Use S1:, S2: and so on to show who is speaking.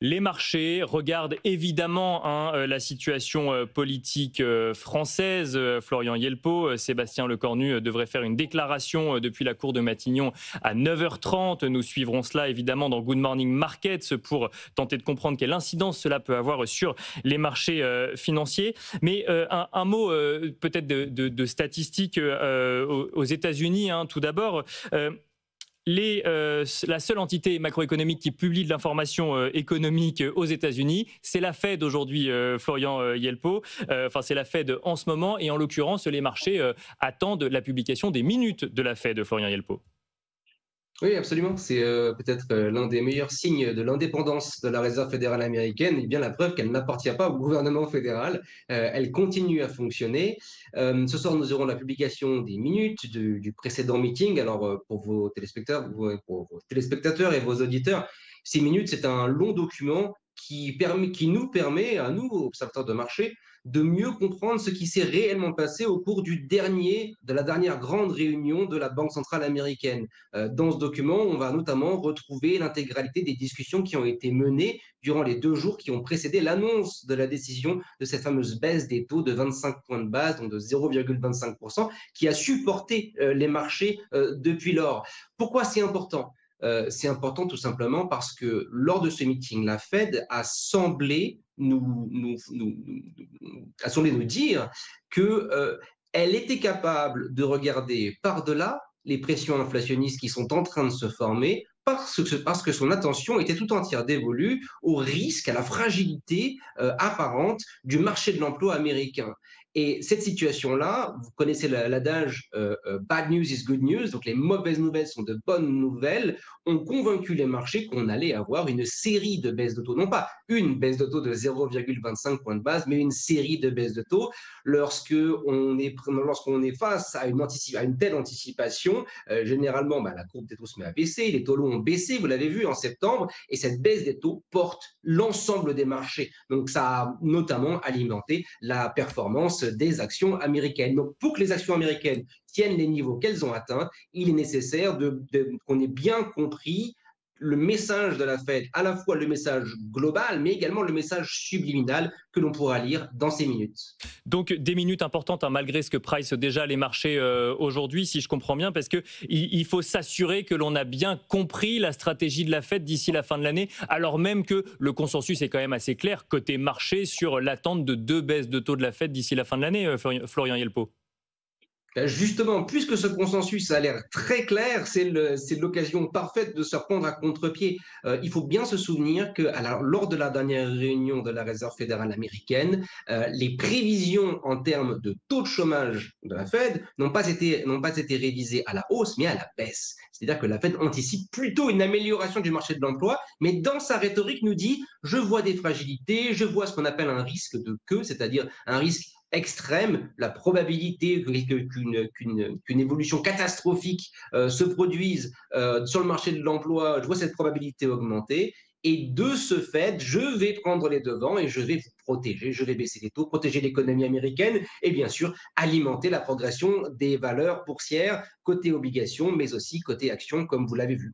S1: Les marchés regardent évidemment la situation politique française. Florian Yelpo, Sébastien Lecornu devrait faire une déclaration depuis la cour de Matignon à 9h30. Nous suivrons cela évidemment dans Good Morning Markets pour tenter de comprendre quelle incidence cela peut avoir sur les marchés financiers. Mais un mot peut-être de statistiques aux États-Unis, hein, tout d'abord. La seule entité macroéconomique qui publie de l'information économique aux États-Unis, c'est la Fed aujourd'hui, Florian Yelpo. Enfin, c'est la Fed en ce moment, et en l'occurrence, les marchés attendent la publication des minutes de la Fed, Florian Yelpo.
S2: Oui, absolument. C'est peut-être l'un des meilleurs signes de l'indépendance de la Réserve fédérale américaine, et bien la preuve qu'elle n'appartient pas au gouvernement fédéral. Elle continue à fonctionner. Ce soir, nous aurons la publication des minutes du précédent meeting. Alors, pour pour vos téléspectateurs et vos auditeurs, ces minutes, c'est un long document qui nous permet, à nous, observateurs de marché, de mieux comprendre ce qui s'est réellement passé au cours de la dernière grande réunion de la Banque centrale américaine. Dans ce document, on va notamment retrouver l'intégralité des discussions qui ont été menées durant les 2 jours qui ont précédé l'annonce de la décision de cette fameuse baisse des taux de 25 points de base, donc de 0,25%, qui a supporté les marchés depuis lors. Pourquoi c'est important? C'est important tout simplement parce que lors de ce meeting, la Fed a semblé nous dire que elle était capable de regarder par-delà les pressions inflationnistes qui sont en train de se former parce que son attention était tout entière dévolue au risque, à la fragilité apparente du marché de l'emploi américain. Et cette situation-là, vous connaissez l'adage bad news is good news, donc les mauvaises nouvelles sont de bonnes nouvelles, ont convaincu les marchés qu'on allait avoir une série de baisses de taux, non pas une baisse de taux de 0,25 points de base, mais une série de baisses de taux. Lorsqu'on est face à une telle anticipation, généralement, la courbe des taux se met à baisser, les taux longs ont baissé, vous l'avez vu en septembre, et cette baisse des taux porte l'ensemble des marchés. Donc, ça a notamment alimenté la performance des actions américaines. Donc, pour que les actions américaines tiennent les niveaux qu'elles ont atteints, il est nécessaire qu'on ait bien compris le message de la Fed, à la fois le message global, mais également le message subliminal que l'on pourra lire dans ces minutes.
S1: Donc des minutes importantes, hein, malgré ce que price déjà les marchés aujourd'hui, si je comprends bien, parce qu'il faut s'assurer que l'on a bien compris la stratégie de la Fed d'ici la fin de l'année, alors même que le consensus est quand même assez clair côté marché sur l'attente de 2 baisses de taux de la Fed d'ici la fin de l'année, Florian Yelpo.
S2: Justement, puisque ce consensus a l'air très clair, c'est l'occasion parfaite de se reprendre à contre-pied. Il faut bien se souvenir que lors de la dernière réunion de la Réserve fédérale américaine, les prévisions en termes de taux de chômage de la Fed n'ont pas été révisées à la hausse, mais à la baisse. C'est-à-dire que la Fed anticipe plutôt une amélioration du marché de l'emploi, mais dans sa rhétorique nous dit, je vois des fragilités, je vois ce qu'on appelle un risque de queue, c'est-à-dire un risque extrême, la probabilité qu'une évolution catastrophique se produise sur le marché de l'emploi, je vois cette probabilité augmenter. Et de ce fait, je vais prendre les devants et je vais vous protéger, je vais baisser les taux, protéger l'économie américaine et bien sûr alimenter la progression des valeurs boursières côté obligations, mais aussi côté actions, comme vous l'avez vu.